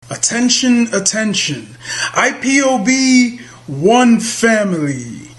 Attention, attention. IPOB One Family.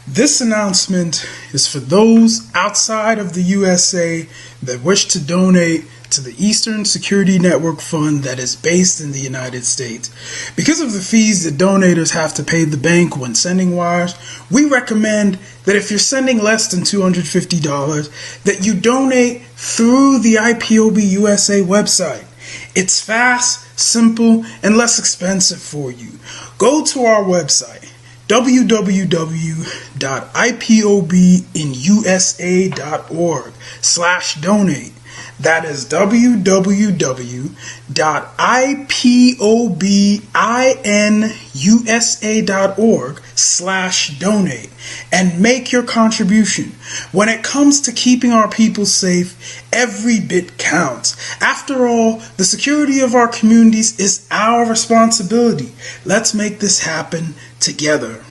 This announcement is for those outside of the USA that wish to donate to the Eastern Security Network Fund that is based in the United States. Because of the fees that donators have to pay the bank when sending wires, we recommend that if you're sending less than $250, that you donate through the IPOB USA website. It's fast, simple, and less expensive for you. Go to our website, www.ipobinusa.org/donate. That is www.ipobinusa.org/donate and make your contribution. When it comes to keeping our people safe, every bit counts. After all, the security of our communities is our responsibility. Let's make this happen together.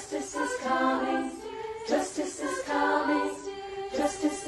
Justice is coming. Justice is coming. Justice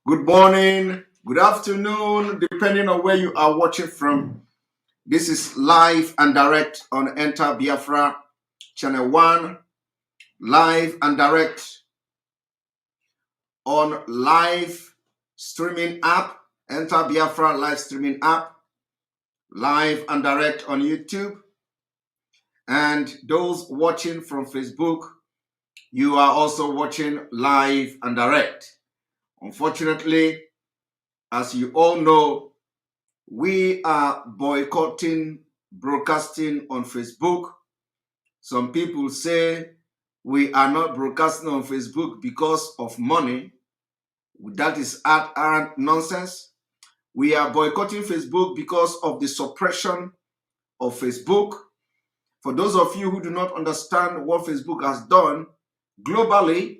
Good morning, good afternoon, depending on where you are watching from. This is live and direct on Enter Biafra Channel 1, live and direct on live streaming app, Enter Biafra live streaming app, live and direct on YouTube. And those watching from Facebook, you are also watching live and direct. Unfortunately, as you all know, we are boycotting broadcasting on Facebook. Some people say we are not broadcasting on Facebook because of money. That is arrant nonsense. We are boycotting Facebook because of the suppression of Facebook. For those of you who do not understand what Facebook has done globally,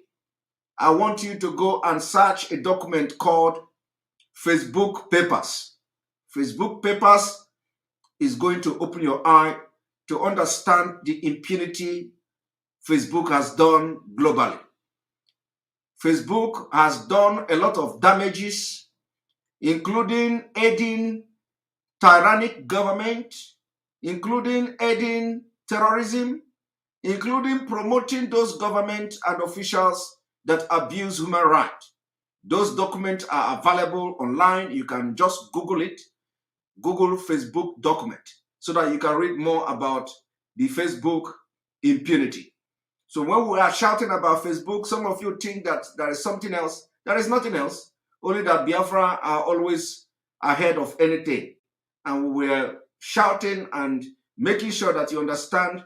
I want you to go and search a document called Facebook Papers. Facebook Papers is going to open your eye to understand the impunity Facebook has done globally. Facebook has done a lot of damages, including aiding tyrannic government, including aiding terrorism, including promoting those government and officials that abuse human rights. Those documents are available online. You can just Google it. Google Facebook document so that you can read more about the Facebook impunity. So when we are shouting about Facebook, some of you think that there is something else. There is nothing else, only that Biafra are always ahead of anything. And we're shouting and making sure that you understand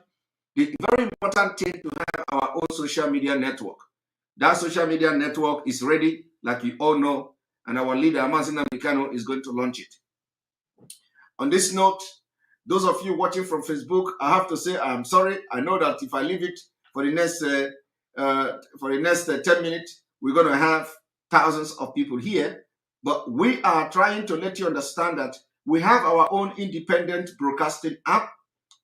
the very important thing to have our own social media network. That social media network is ready, like you all know, and our leader, Amazina Mikano, is going to launch it. On this note, those of you watching from Facebook, I have to say I'm sorry. I know that if I leave it for the next 10 minutes, we're going to have thousands of people here. But we are trying to let you understand that we have our own independent broadcasting app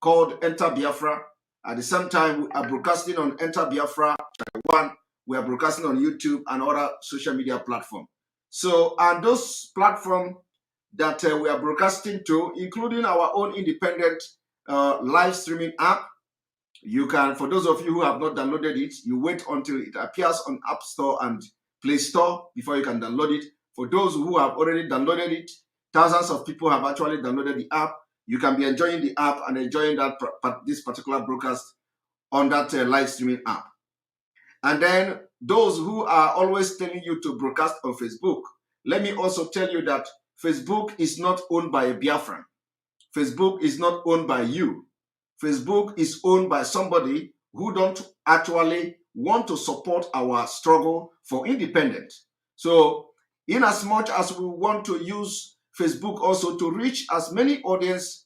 called Enter Biafra. At the same time, we are broadcasting on Enter Biafra Channel 1. We are broadcasting on YouTube and other social media platforms. So, and those platforms that we are broadcasting to, including our own independent live streaming app. You can, for those of you who have not downloaded it, you wait until it appears on App Store and Play Store before you can download it. For those who have already downloaded it, thousands of people have actually downloaded the app. You can be enjoying the app and enjoying this particular broadcast on that live streaming app. And then those who are always telling you to broadcast on Facebook, let me also tell you that Facebook is not owned by a Biafran. Facebook is not owned by you. Facebook is owned by somebody who don't actually want to support our struggle for independence. So in as much as we want to use Facebook also to reach as many audience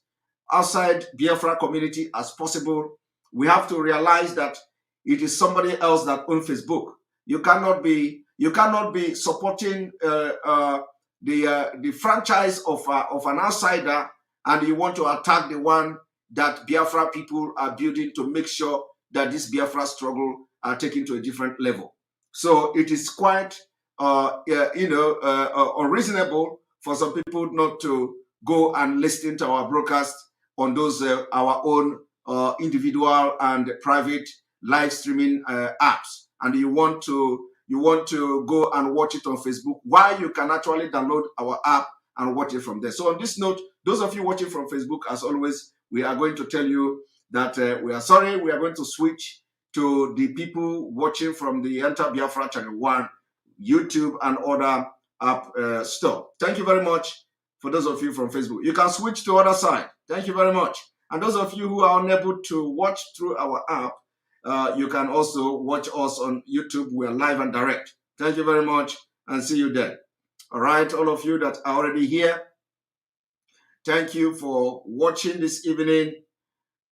outside Biafra community as possible, we have to realize that it is somebody else that owns Facebook. You cannot be supporting the franchise of an outsider, and you want to attack the one that Biafra people are building to make sure that this Biafra struggle are taken to a different level. So it is quite unreasonable for some people not to go and listen to our broadcast on those our own individual and private live streaming apps, and you want to go and watch it on Facebook, while you can actually download our app and watch it from there. So on this note, those of you watching from Facebook, as always, we are going to tell you that we are sorry. We are going to switch to the people watching from the Enter Biafra Channel 1, YouTube, and other app store. Thank you very much for those of you from Facebook. You can switch to other side. Thank you very much. And those of you who are unable to watch through our app, you can also watch us on YouTube. We are live and direct. Thank you very much, and see you there. All right, all of you that are already here, thank you for watching this evening.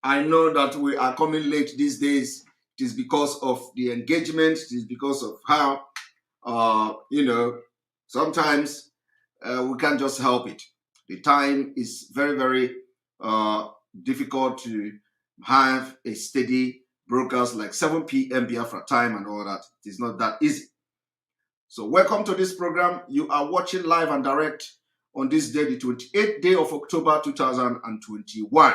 I know that we are coming late these days. It is because of the engagement. It is because of how, sometimes we can't just help it. The time is very, very difficult to have a steady broadcast like 7 p.m. Biafra time and all that. It is not that easy. So welcome to this program. You are watching live and direct on this day, the 28th day of October 2021.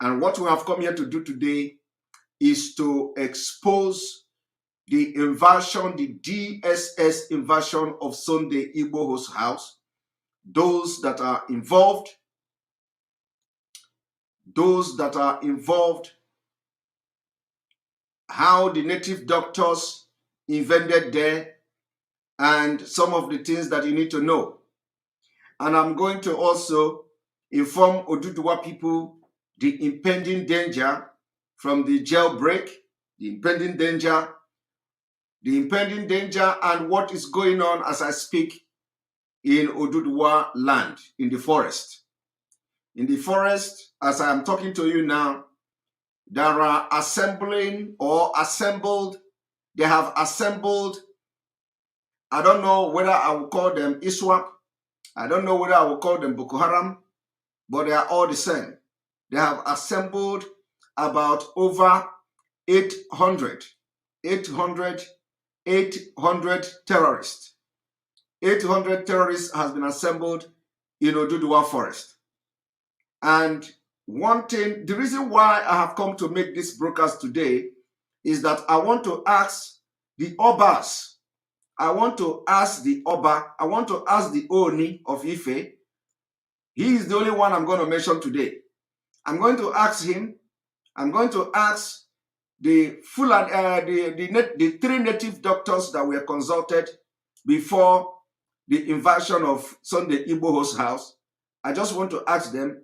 And what we have come here to do today is to expose the invasion, the DSS invasion of Sunday Igboho's house. Those that are involved, how the native doctors invaded there, and some of the things that you need to know. And I'm going to also inform Oduduwa people the impending danger from the jailbreak, the impending danger and what is going on as I speak in Oduduwa land, in the forest. In the forest, as I am talking to you now, there are they have assembled, I don't know whether I will call them ISWAP, I don't know whether I will call them Boko Haram, but they are all the same. They have assembled about over 800 terrorists. 800 terrorists has been assembled in Oduduwa forest. And one thing, the reason why I have come to make this broadcast today is that I want to ask the Obas, I want to ask the Oni of Ife. He is the only one I'm going to mention today. I'm going to ask him, I'm going to ask the three native doctors that were consulted before the invasion of Sunday Igboho's house. I just want to ask them.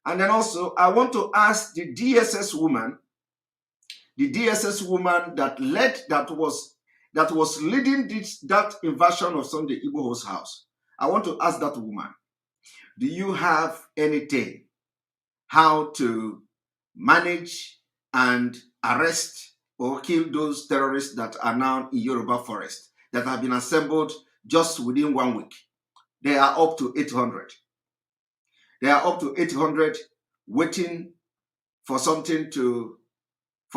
And then also, I want to ask the DSS woman that was leading that invasion of Sunday Igboho's house. I want to ask that woman, do you have anything how to manage and arrest or kill those terrorists that are now in Yoruba forest that have been assembled just within 1 week? They are up to 800. They are up to 800 waiting for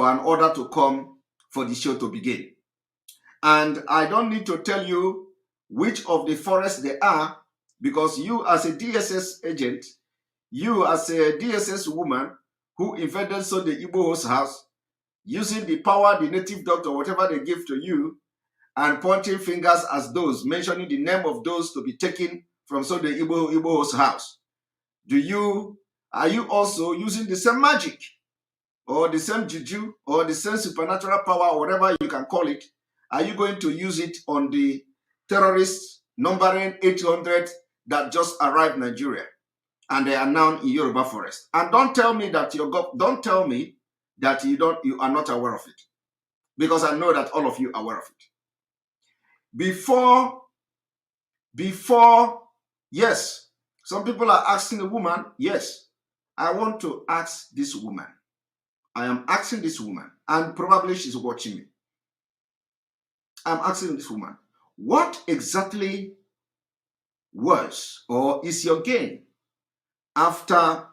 an order to come for the show to begin. And I don't need to tell you which of the forests they are, because you as a DSS agent, you as a DSS woman who invaded Sunday Igboho's house, using the power, the native doctor, whatever they give to you, and pointing fingers as those, mentioning the name of those to be taken from Sunday Igboho's house. Are you also using the same magic or the same juju or the same supernatural power, or whatever you can call it? Are you going to use it on the terrorists numbering 800 that just arrived in Nigeria and they are now in Yoruba forest? And don't tell me that you are not aware of it, because I know that all of you are aware of it. Before, yes, some people are asking the woman. Yes, I want to ask this woman. I am asking this woman, and probably she's watching me. I'm asking this woman, what exactly was or is your gain after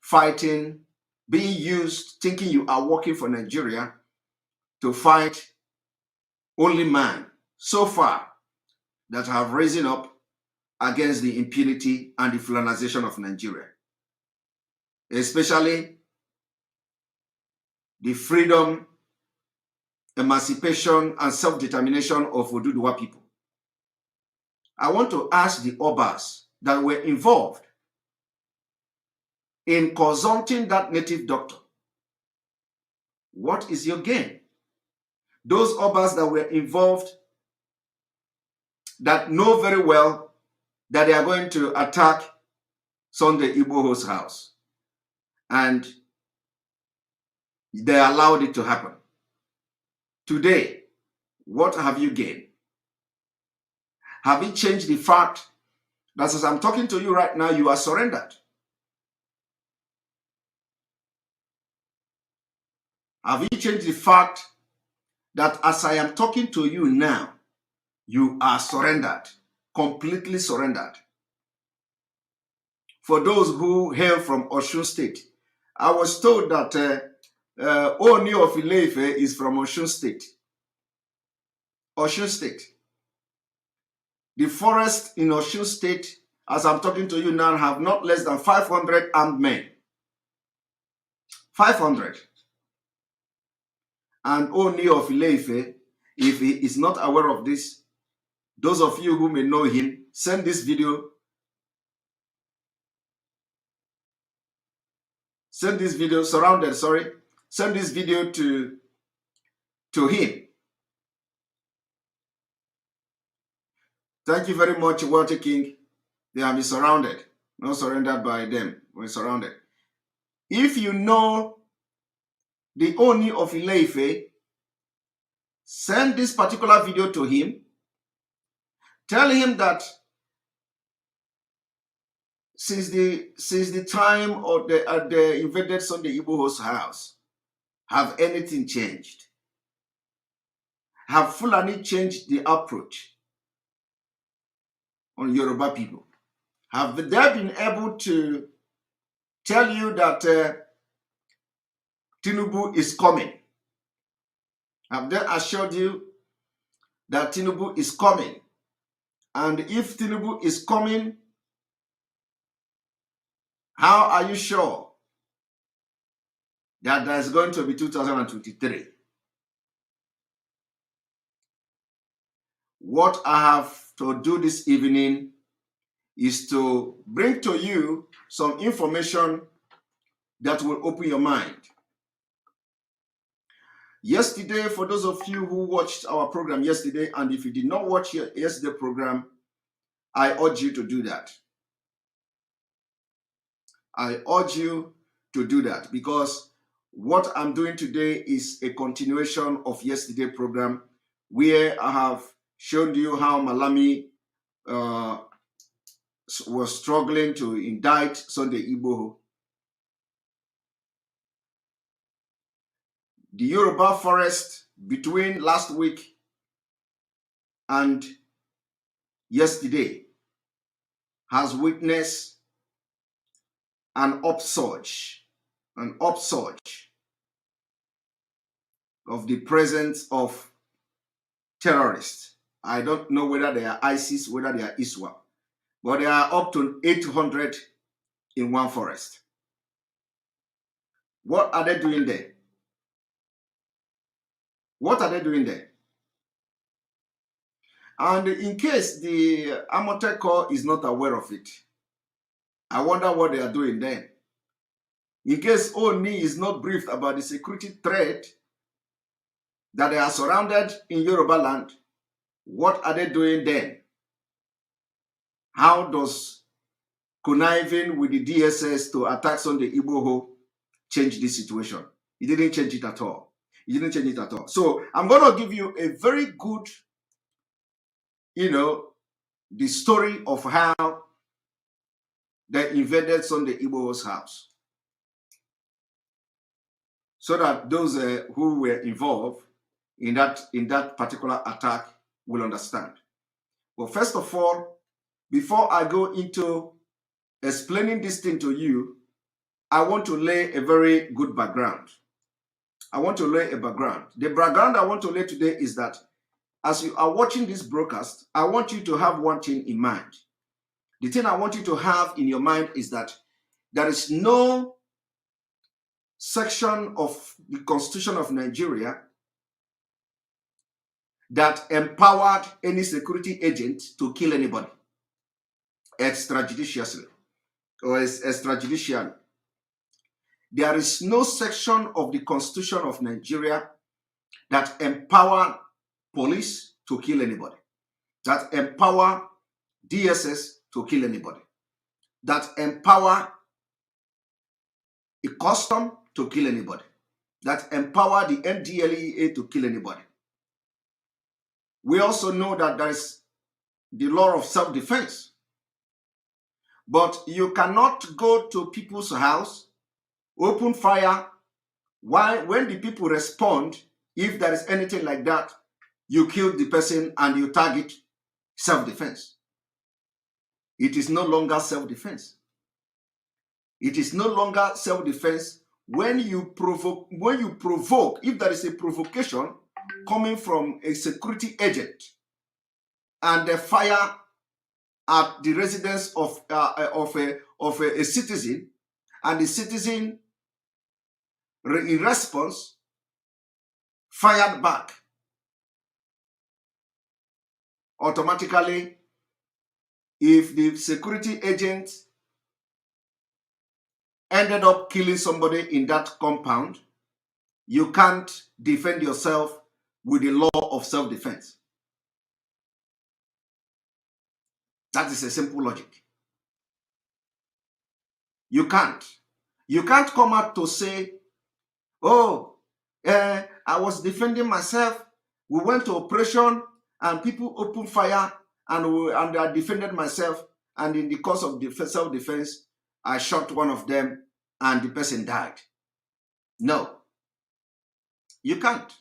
fighting, being used, thinking you are working for Nigeria to fight only man so far that have risen up against the impunity and the Fulanization of Nigeria, especially the freedom, emancipation, and self-determination of Oduduwa people? I want to ask the Obas that were involved in consulting that native doctor, what is your gain? Those Obas that were involved that know very well that they are going to attack Sunday Igboho's house, and they allowed it to happen. Today, what have you gained? Have you changed the fact that as I'm talking to you right now, you are surrendered? Have you changed the fact that as I am talking to you now, you are surrendered, completely surrendered? For those who hail from Osun State, I was told that Oni of Ile-Ife is from Osun State. Osun State. The forest in Osun State, as I'm talking to you now, have not less than 500 armed men. 500. And Oni of Ile-Ife, if he is not aware of this, those of you who may know him, send this video. Send this video to him. Thank you very much, Walter King. They have been surrounded, not surrendered by them. We're surrounded. If you know the Oni of Ile-Ife, send this particular video to him. Tell him that since the time of the invaded Sunday Igboho's house, have anything changed? Have Fulani changed the approach on Yoruba people? Have they been able to tell you that Tinubu is coming? Have they assured you that Tinubu is coming? And if Tinubu is coming, how are you sure that there's going to be 2023? What I have to do this evening is to bring to you some information that will open your mind. Yesterday, for those of you who watched our program yesterday, and if you did not watch yesterday's program, I urge you to do that. I urge you to do that, because what I'm doing today is a continuation of yesterday's program, where I have shown you how Malami was struggling to indict Sunday Igboho. The Yoruba forest between last week and yesterday has witnessed an upsurge of the presence of terrorists. I don't know whether they are ISIS, whether they are ISWAP, but they are up to 800 in one forest. What are they doing there? What are they doing there? And in case the Amotek Corps is not aware of it, I wonder what they are doing then. In case Oni is not briefed about the security threat that they are surrounded in Yoruba land, what are they doing then? How does conniving with the DSS to attack Sunday Igboho change this situation? It didn't change it at all. It didn't change it at all. So I'm going to give you a very good, the story of how they invaded Sunday Igboho's house, so that those who were involved in that particular attack will understand. But first of all, before I go into explaining this thing to you, I want to lay a very good background. I want to lay a background. The background I want to lay today is that as you are watching this broadcast, I want you to have one thing in mind. The thing I want you to have in your mind is that there is no section of the Constitution of Nigeria that empowered any security agent to kill anybody extrajudicially or extrajudicially. There is no section of the Constitution of Nigeria that empower police to kill anybody, that empower DSS to kill anybody, that empower a custom to kill anybody, that empower the NDLEA to kill anybody. We also know that there is the law of self-defense, but you cannot go to people's house, open fire, when the people respond, if there is anything like that, you kill the person and you target self-defense. It is no longer self-defense. It is no longer self-defense when you provoke, if there is a provocation coming from a security agent and they fire at the residence of a citizen, and the citizen, in response, fired back, automatically, if the security agent ended up killing somebody in that compound, you can't defend yourself with the law of self-defense. That is a simple logic. You can't. You can't come out to say, oh, I was defending myself. We went to operation and people opened fire and I defended myself. And in the course of self-defense, I shot one of them and the person died. No, you can't.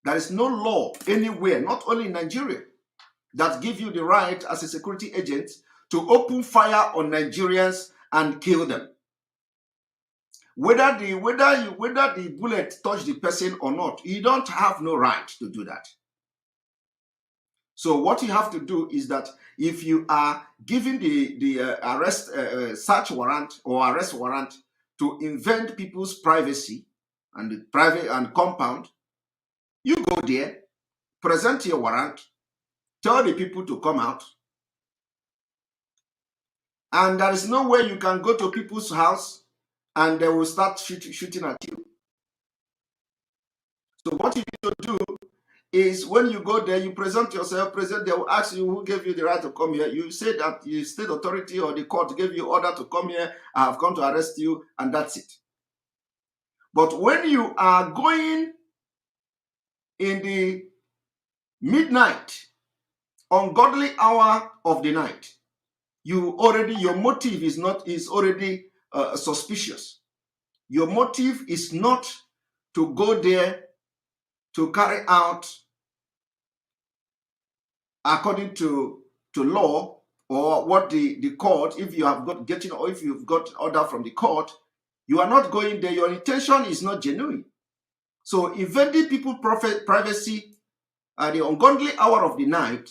There is no law anywhere, not only in Nigeria, that give you the right as a security agent to open fire on Nigerians and kill them. Whether the bullet touch the person or not, you don't have no right to do that. So what you have to do is that if you are giving the arrest search warrant or arrest warrant to invade people's privacy and the private and compound, you go there, present your warrant, tell the people to come out, and there is no way you can go to people's house and they will start shooting at you. So what you need to do is when you go there, you present yourself, they will ask you who gave you the right to come here. You say that the state authority or the court gave you order to come here, I have come to arrest you, and that's it. But when you are going in the midnight, ungodly hour of the night, your motive is already suspicious. Your motive is not to go there to carry out according to law or what the court, if you have got if you've got order from the court, you are not going there. Your intention is not genuine. So invading people's privacy at the ungodly hour of the night,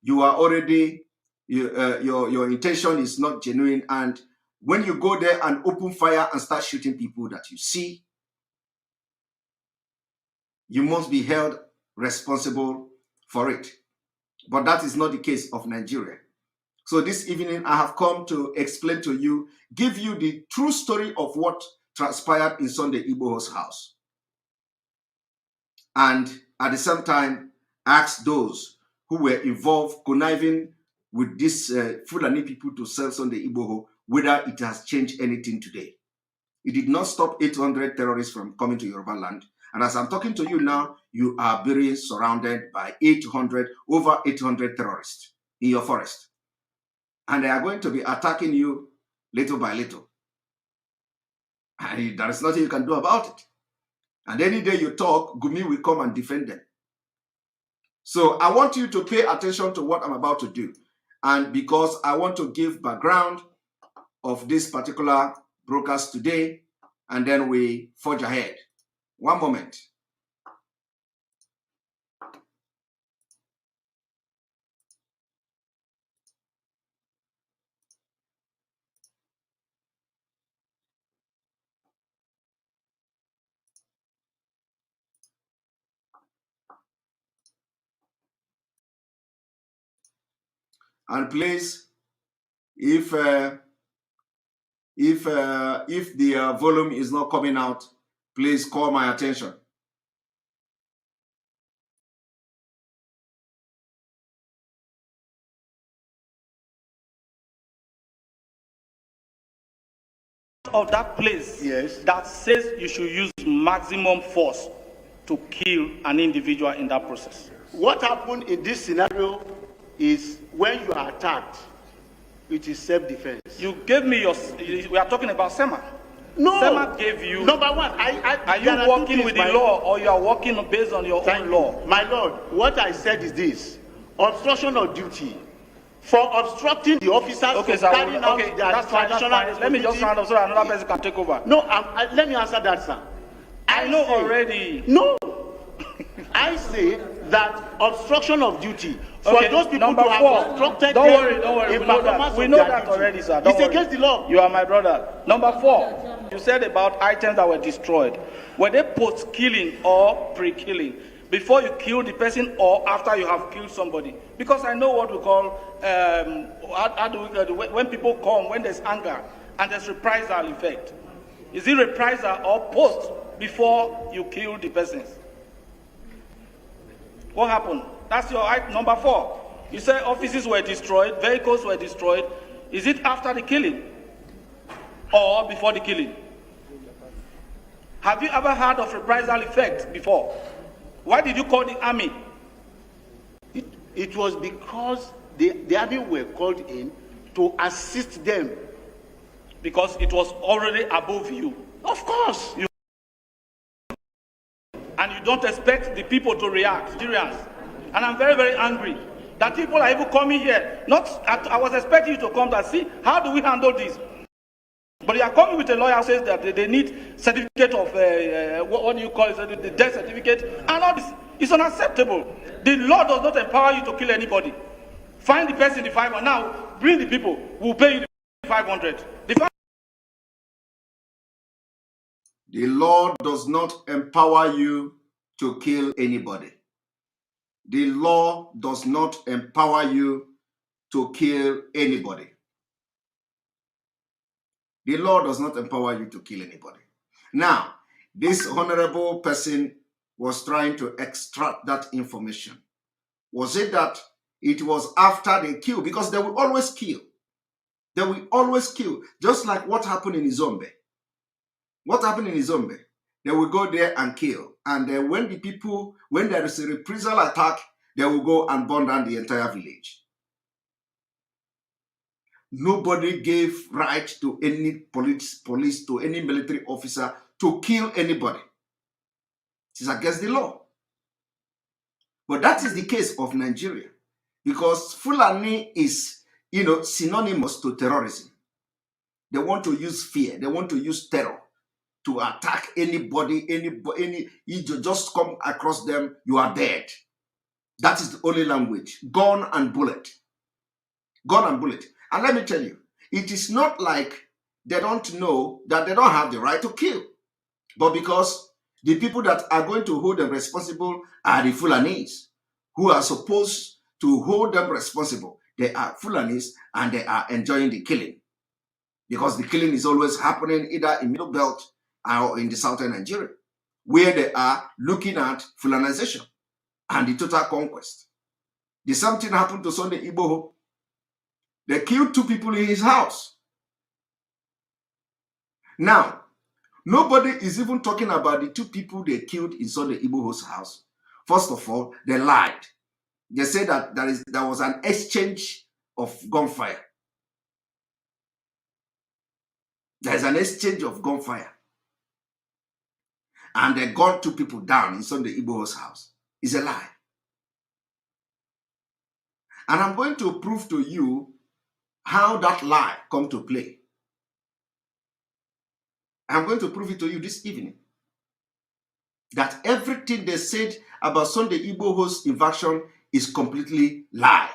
you are already your intention is not genuine. And when you go there and open fire and start shooting people that you see, you must be held responsible for it. But that is not the case of Nigeria. So this evening, I have come to explain to you, give you the true story of what transpired in Sunday Igboho's house. And at the same time, ask those who were involved, conniving with these Fulani people to sell Sunday Igboho, whether it has changed anything today. It did not stop 800 terrorists from coming to Yoruba land. And as I'm talking to you now, you are being surrounded by over 800 terrorists in your forest. And they are going to be attacking you little by little. And there is nothing you can do about it. And any day you talk, Gumi will come and defend them. So I want you to pay attention to what I'm about to do. And because I want to give background of this particular broadcast today, and then we forge ahead. One moment. And please, if the volume is not coming out, please call my attention. Of that place, yes, that says you should use maximum force to kill an individual in that process. What happened in this scenario is when you are attacked, it is self-defense. You gave me we are talking about SEMA. No. SEMA gave you. Number one, are you working with the law or you are working based on your own law? My lord, what I said is this: obstruction of duty. For obstructing the officers from carrying out their traditional responsibility. Let me just round up so that another person can take over. No, let me answer that, sir. I know already. No. I say that obstruction of duty for Okay, those people number to have four. obstructed Don't them worry, don't worry. in We know performance that. We of know their that duty. already, sir. Don't It's worry. against the law. You are my brother. Number four, you said about items that were destroyed. Were they post-killing or pre-killing? Before you kill the person or after you have killed somebody? Because I know what we call, how do we, when people come, when there's anger and there's reprisal effect. Is it reprisal or post before you kill the person? What happened? That's your number four. You say offices were destroyed, vehicles were destroyed. Is it after the killing or before the killing? Have you ever heard of reprisal effect before? Why did you call the army? It was because the army were called in to assist them. Because it was already above you. Of course. And you don't expect the people to react, Nigerians. And I'm very, very angry that people are even coming here. I was expecting you to come and see, how do we handle this? But you are coming with a lawyer who says that they need certificate of, what do you call it, the death certificate, and all this. It's unacceptable. The law does not empower you to kill anybody. Find the person, the 500. Now, bring the people. We'll pay you the 500. The law does not empower you to kill anybody. The law does not empower you to kill anybody. The law does not empower you to kill anybody. Now, this honorable person was trying to extract that information. Was it that it was after they kill? Because they will always kill. They will always kill. Just like what happened in Izombe. What happened in Izombe? They will go there and kill. And then when there is a reprisal attack, they will go and burn down the entire village. Nobody gave right to any police, to any military officer to kill anybody. It is against the law. But that is the case of Nigeria. Because Fulani is, synonymous to terrorism. They want to use fear. They want to use terror to attack anybody, you just come across them, you are dead. That is the only language. Gun and bullet. Gun and bullet. And let me tell you, it is not like they don't know that they don't have the right to kill. But because the people that are going to hold them responsible are the Fulanis, who are supposed to hold them responsible. They are Fulanis and they are enjoying the killing. Because the killing is always happening either in Middle Belt or in the southern Nigeria, where they are looking at Fulanization and the total conquest. The same thing happened to Sunday Igboho. They killed 2 people in his house. Now, nobody is even talking about the 2 people they killed in Sunday Igboho's house. First of all, they lied. They said that there was an exchange of gunfire. There is an exchange of gunfire. And they got 2 people down in Sunday Igboho's house. It's a lie. And I'm going to prove to you how that lie come to play. I'm going to prove it to you this evening. That everything they said about Sunday Igboho's invasion is completely lie.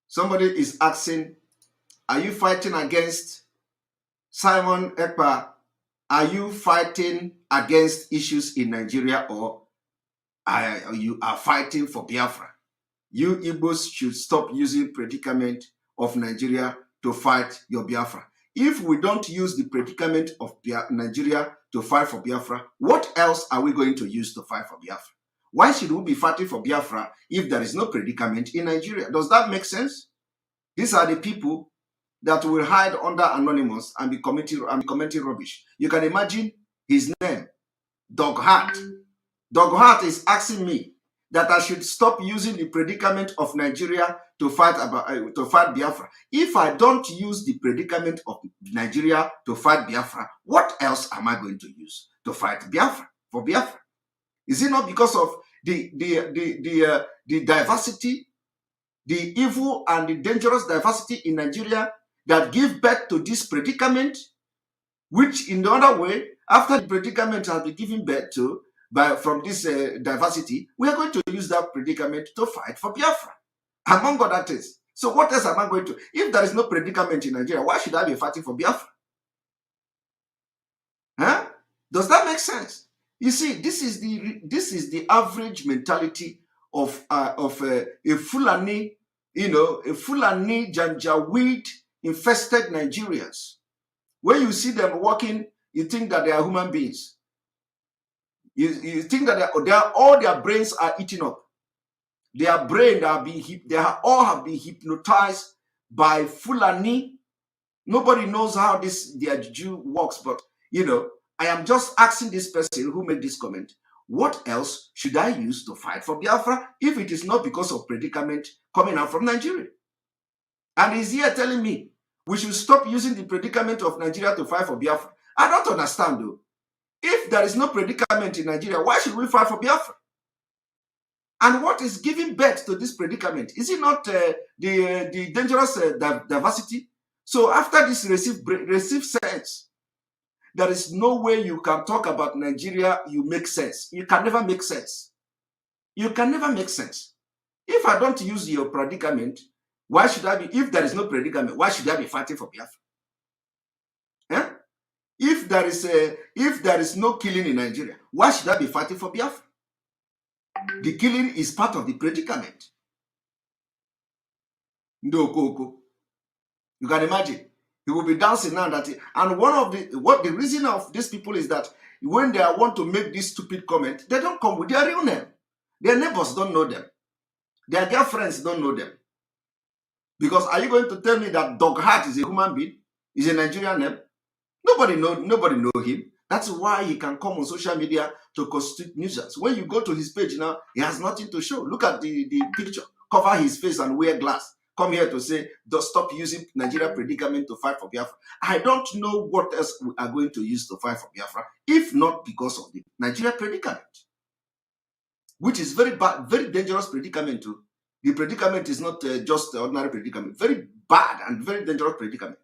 Somebody is asking, are you fighting against Simon Ekpa? Are you fighting against issues in Nigeria, or you are fighting for Biafra? You Igbos should stop using predicament of Nigeria to fight your Biafra. If we don't use the predicament of Nigeria to fight for Biafra, what else are we going to use to fight for Biafra? Why should we be fighting for Biafra if there is no predicament in Nigeria? Does that make sense? These are the people that will hide under anonymous and be commenting rubbish. You can imagine his name, Dog Heart. Dog Heart is asking me that I should stop using the predicament of Nigeria to fight Biafra. If I don't use the predicament of Nigeria to fight Biafra, what else am I going to use to fight Biafra for Biafra? Is it not because of the diversity, the evil and the dangerous diversity in Nigeria that give birth to this predicament? which in the other way, after the predicament has been given birth to from this diversity, we are going to use that predicament to fight for Biafra, among other things. So what else am I going to? If there is no predicament in Nigeria, why should I be fighting for Biafra? Huh? Does that make sense? You see, this is the average mentality of a Fulani, a Fulani Janjaweed infested Nigerians. When you see them walking, you think that they are human beings. You think that all their brains are eaten up. Their brain all have been hypnotized by Fulani. Nobody knows how their Jew works, but I am just asking this person who made this comment, what else should I use to fight for Biafra if it is not because of predicament coming out from Nigeria? And he's here telling me we should stop using the predicament of Nigeria to fight for Biafra. I don't understand though. If there is no predicament in Nigeria, why should we fight for Biafra? And what is giving birth to this predicament? Is it not the dangerous diversity? So after this receive sense, there is no way you can talk about Nigeria, you make sense. You can never make sense. You can never make sense. If I don't use your predicament, why should I be, if there is no predicament, why should I be fighting for Biafra? Eh? If there is no killing in Nigeria, why should I be fighting for Biafra? The killing is part of the predicament. You can imagine. He will be dancing now and the reason of these people is that when they want to make this stupid comment, they don't come with their real name. Their neighbors don't know them. Their girlfriends don't know them. Because are you going to tell me that Dog Heart is a human being? Is a Nigerian name? Nobody know him. That's why he can come on social media to constitute nuisance. When you go to his page now, he has nothing to show. Look at the picture. Cover his face and wear glass. Come here to say, stop using Nigeria predicament to fight for Biafra. I don't know what else we are going to use to fight for Biafra, if not because of the Nigeria predicament, which is very bad, very dangerous predicament too. The predicament is not just the ordinary predicament, very bad and very dangerous predicament.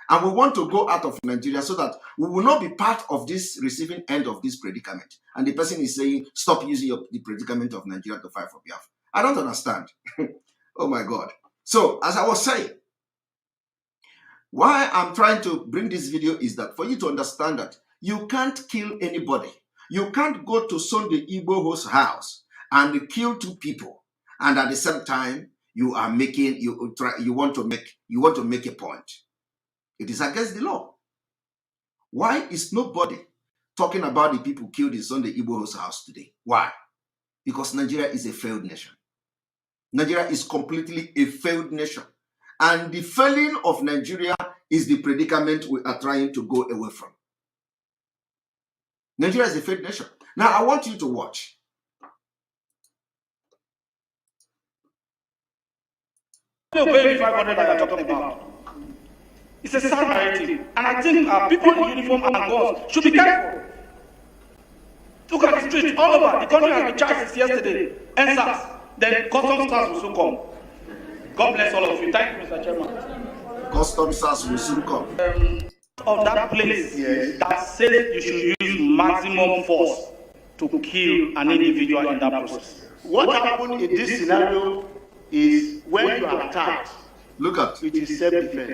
And we want to go out of Nigeria so that we will not be part of this receiving end of this predicament. And the person is saying, stop using the predicament of Nigeria to fight for Biafra. I don't understand. Oh my God. So, as I was saying, why I'm trying to bring this video is that for you to understand that you can't kill anybody. You can't go to Sunday Igboho's house and kill two people, and at the same time you are making you want to make a point. It is against the law. Why is nobody talking about the people killed in Sunday Igboho's house today? Why? Because Nigeria is a failed nation. Nigeria is completely a failed nation. And the failing of Nigeria is the predicament we are trying to go away from. Nigeria is a failed nation. Now, I want you to watch. The very 500 that you're talking about. It's a sad narrative. And I think people in uniform and guns should be careful. Look at the streets all over. The country has been charged since yesterday. NSAS. Then custom SARS will soon come. God bless all of you. Thank you, Mr. Chairman. Custom SARS will soon come. Of that place that says you should use maximum force to kill an individual in that process. What happened in this scenario is when you are attacked, look at it is self-defense.